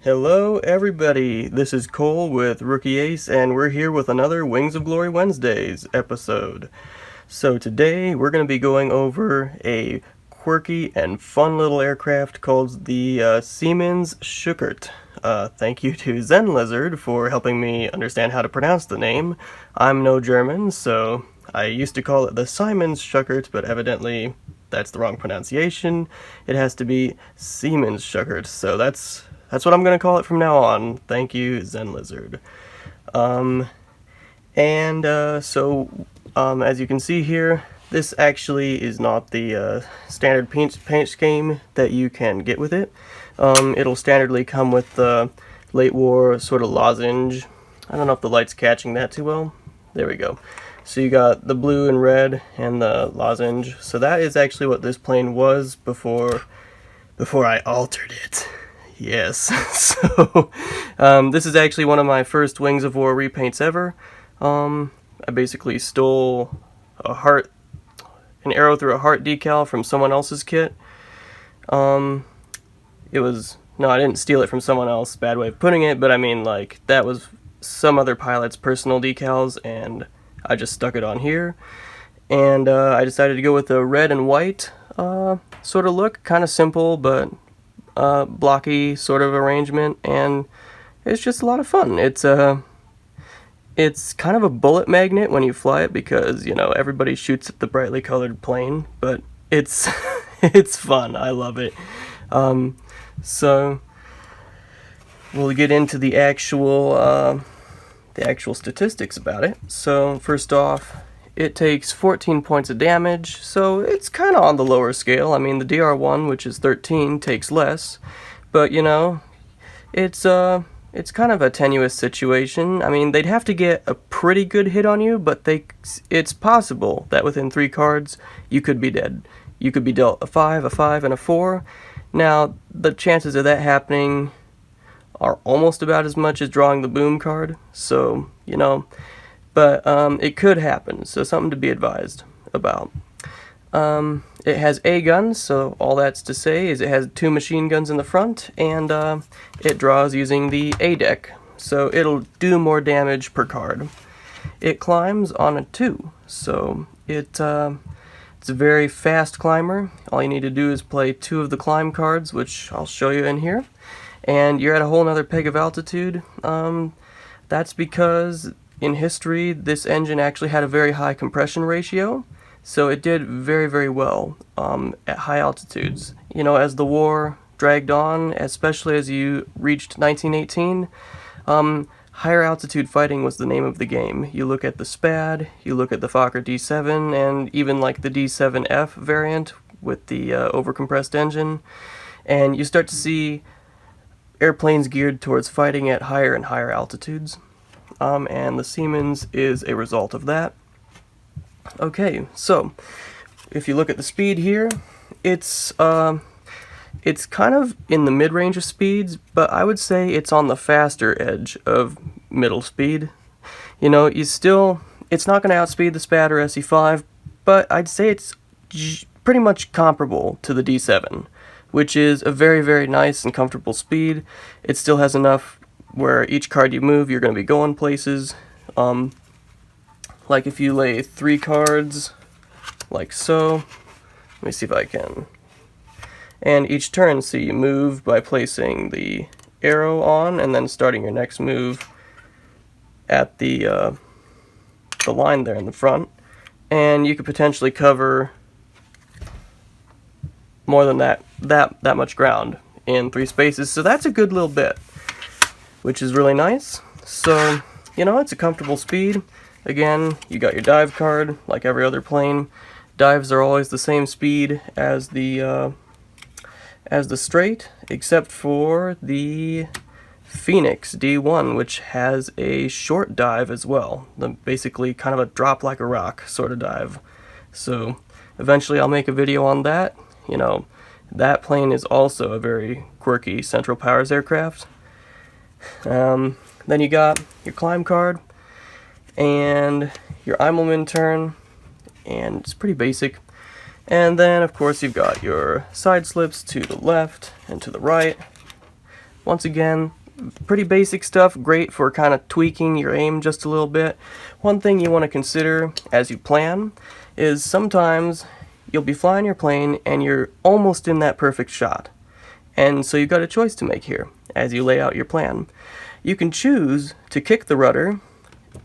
Hello everybody, this is Cole with Rookie Ace, and we're here with another Wings of Glory Wednesdays episode. So today we're going to be going over a quirky and fun little aircraft called the Siemens-Schuckert. Thank you to Zen Lizard for helping me understand how to pronounce the name. I'm no German, so I used to call it the Siemens-Schuckert, but evidently that's the wrong pronunciation. It has to be Siemens-Schuckert, so that's what I'm going to call it from now on. Thank you, Zen Lizard. As you can see here, this actually is not the standard paint scheme that you can get with it. It'll standardly come with the late war sort of lozenge. I don't know if the light's catching that too well. There we go. So you got the blue and red and the lozenge. So that is actually what this plane was before I altered it. Yes, so this is actually one of my first Wings of War repaints ever. I basically stole an arrow through a heart decal from someone else's kit. I didn't steal it from someone else, bad way of putting it, but I mean, like, that was some other pilot's personal decals, and I just stuck it on here. And I decided to go with a red and white sort of look, kind of simple, but blocky sort of arrangement, and it's just a lot of fun. It's kind of a bullet magnet when you fly it because, you know, everybody shoots at the brightly colored plane, but it's it's fun. I love it. So we'll get into the actual statistics about it. So first off, it takes 14 points of damage, so it's kind of on the lower scale. I mean, the DR1, which is 13, takes less, but, you know, it's kind of a tenuous situation. I mean, they'd have to get a pretty good hit on you, but it's possible that within 3 cards, you could be dead. You could be dealt a 5, and a 4. Now, the chances of that happening are almost about as much as drawing the boom card, so, you know, but it could happen, so something to be advised about. It has A guns, so all that's to say is it has 2 machine guns in the front, and it draws using the A deck, so it'll do more damage per card. It climbs on a 2, so it's a very fast climber. All you need to do is play 2 of the climb cards, which I'll show you in here, and you're at a whole nother peg of altitude. That's because in history, this engine actually had a very high compression ratio, so it did very, very well at high altitudes. You know, as the war dragged on, especially as you reached 1918, higher altitude fighting was the name of the game. You look at the SPAD, you look at the Fokker D7, and even like the D7F variant with the overcompressed engine, and you start to see airplanes geared towards fighting at higher and higher altitudes. And the Siemens is a result of that. Okay, so if you look at the speed here, it's kind of in the mid-range of speeds, but I would say it's on the faster edge of middle speed. You know, it's not going to outspeed the SPAD or SE5, but I'd say it's pretty much comparable to the D7, which is a very, very nice and comfortable speed. It still has enough where each card you move, you're going to be going places. Like if you lay 3 cards, like so. Let me see if I can. And each turn, so you move by placing the arrow on, and then starting your next move at the line there in the front. And you could potentially cover more than that much ground in 3 spaces. So that's a good little bit, which is really nice. So, you know, it's a comfortable speed. Again, you got your dive card, like every other plane. Dives are always the same speed as the straight, except for the Phoenix D1, which has a short dive as well. Basically kind of a drop like a rock sort of dive. So, eventually I'll make a video on that. You know, that plane is also a very quirky Central Powers aircraft. Then you got your climb card and your Immelmann turn, and it's pretty basic. And then, of course, you've got your side slips to the left and to the right. once again, pretty basic stuff, great for kind of tweaking your aim just a little bit. One thing you want to consider as you plan is sometimes you'll be flying your plane and you're almost in that perfect shot. And so you've got a choice to make here as you lay out your plan. You can choose to kick the rudder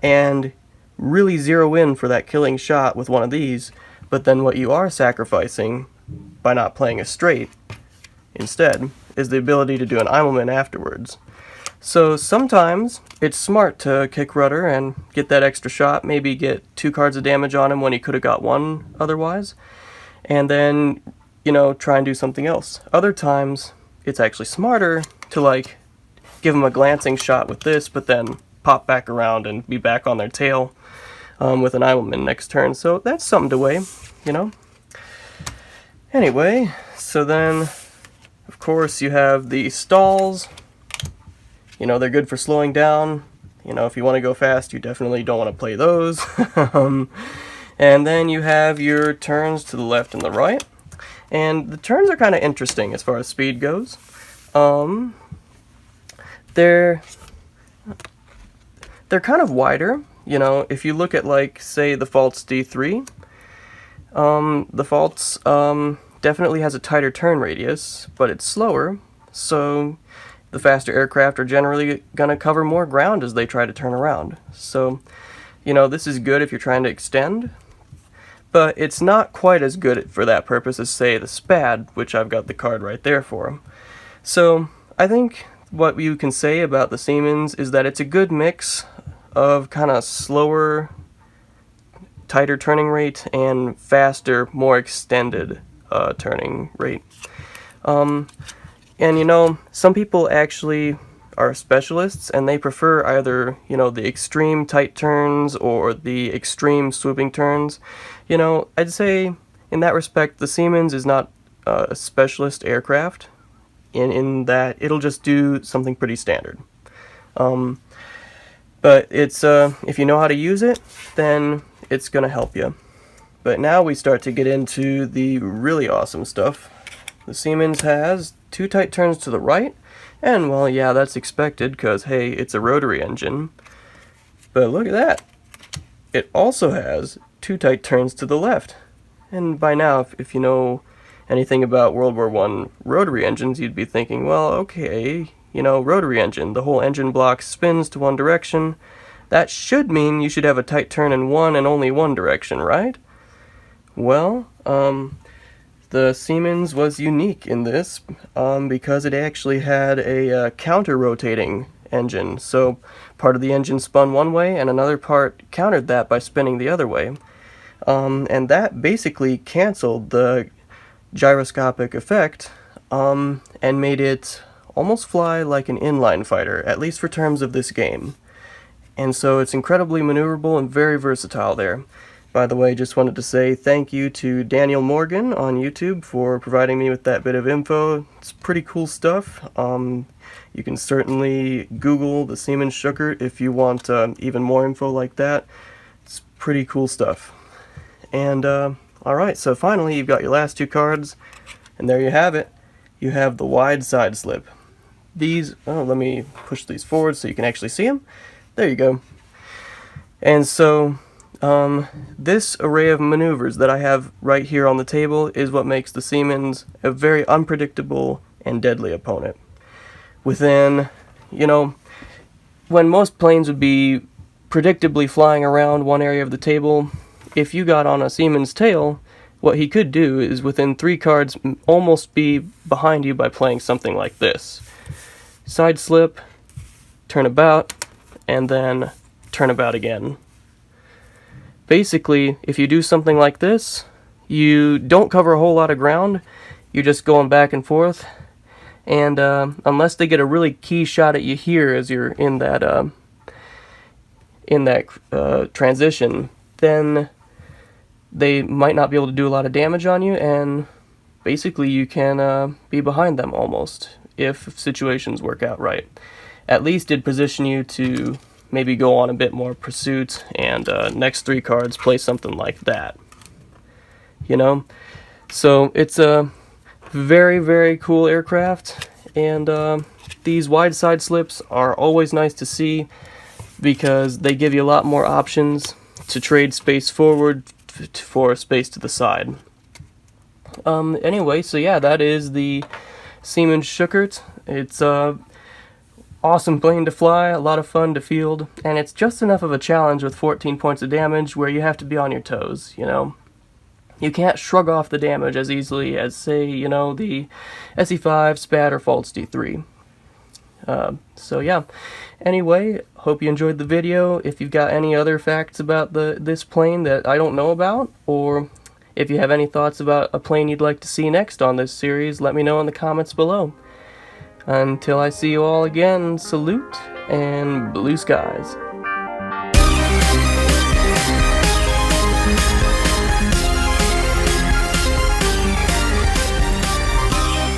and really zero in for that killing shot with one of these, but then what you are sacrificing by not playing a straight instead is the ability to do an Immelman afterwards. So sometimes it's smart to kick rudder and get that extra shot, maybe get 2 cards of damage on him when he could have got 1 otherwise, and then, you know, try and do something else. Other times it's actually smarter to like give him a glancing shot with this, but then pop back around and be back on their tail with an Immelman next turn. So that's something to weigh, you know. Anyway, so then of course you have the stalls. You know, they're good for slowing down. You know, if you want to go fast, you definitely don't want to play those. And then you have your turns to the left and the right. And the turns are kind of interesting as far as speed goes. They're kind of wider. You know, if you look at, like, say, the Falt's D.III, the Falt's definitely has a tighter turn radius, but it's slower, so the faster aircraft are generally going to cover more ground as they try to turn around. So, you know, this is good if you're trying to extend, but it's not quite as good for that purpose as, say, the Spad, which I've got the card right there for. So, I think what you can say about the Siemens is that it's a good mix of kind of slower, tighter turning rate and faster, more extended turning rate. And you know, some people actually are specialists and they prefer either, you know, the extreme tight turns or the extreme swooping turns. You know, I'd say in that respect the Siemens is not a specialist aircraft in that it'll just do something pretty standard. But it's if you know how to use it, then it's gonna help you. But now we start to get into the really awesome stuff. The Siemens has 2 tight turns to the right, and well, yeah, that's expected because, hey, it's a rotary engine. But look at that. It also has 2 tight turns to the left. And by now, if you know anything about World War I rotary engines, you'd be thinking, well, okay, you know, rotary engine, the whole engine block spins to one direction. That should mean you should have a tight turn in one and only one direction, right? Well, the Siemens was unique in this because it actually had a counter-rotating engine. So part of the engine spun one way and another part countered that by spinning the other way. And that basically canceled the gyroscopic effect and made it almost fly like an inline fighter, at least for terms of this game. And so it's incredibly maneuverable and very versatile there. By the way, just wanted to say thank you to Daniel Morgan on YouTube for providing me with that bit of info. It's pretty cool stuff. You can certainly Google the Siemens-Schuckert if you want even more info like that. It's pretty cool stuff. And alright, so finally you've got your last 2 cards, and there you have it. You have the wide side slip. These, let me push these forward so you can actually see them. There you go. And so this array of maneuvers that I have right here on the table is what makes the Siemens a very unpredictable and deadly opponent. Within, you know, when most planes would be predictably flying around one area of the table, if you got on a Siemens tail, what he could do is within 3 cards almost be behind you by playing something like this. Side slip, turn about, and then turn about again. Basically, if you do something like this, you don't cover a whole lot of ground, you're just going back and forth, and unless they get a really key shot at you here as you're in that transition, then they might not be able to do a lot of damage on you, and basically you can be behind them almost, if situations work out right. At least it'd position you to maybe go on a bit more pursuit, and next 3 cards play something like that. You know? So it's a very, very cool aircraft, and these wide side slips are always nice to see because they give you a lot more options to trade space forward for space to the side. Anyway, so yeah, that is the Siemens-Schuckert. It's a awesome plane to fly, a lot of fun to field, and it's just enough of a challenge with 14 points of damage where you have to be on your toes, you know. You can't shrug off the damage as easily as, say, you know, the SE5, SPAT, or Faults D.III. So yeah, anyway, hope you enjoyed the video. If you've got any other facts about this plane that I don't know about, or if you have any thoughts about a plane you'd like to see next on this series, let me know in the comments below. Until I see you all again, salute and blue skies.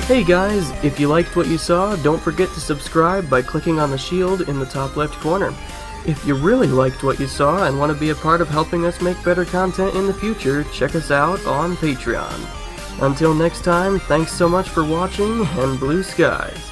Hey guys, if you liked what you saw, don't forget to subscribe by clicking on the shield in the top left corner. If you really liked what you saw and want to be a part of helping us make better content in the future, check us out on Patreon. Until next time, thanks so much for watching, and blue skies.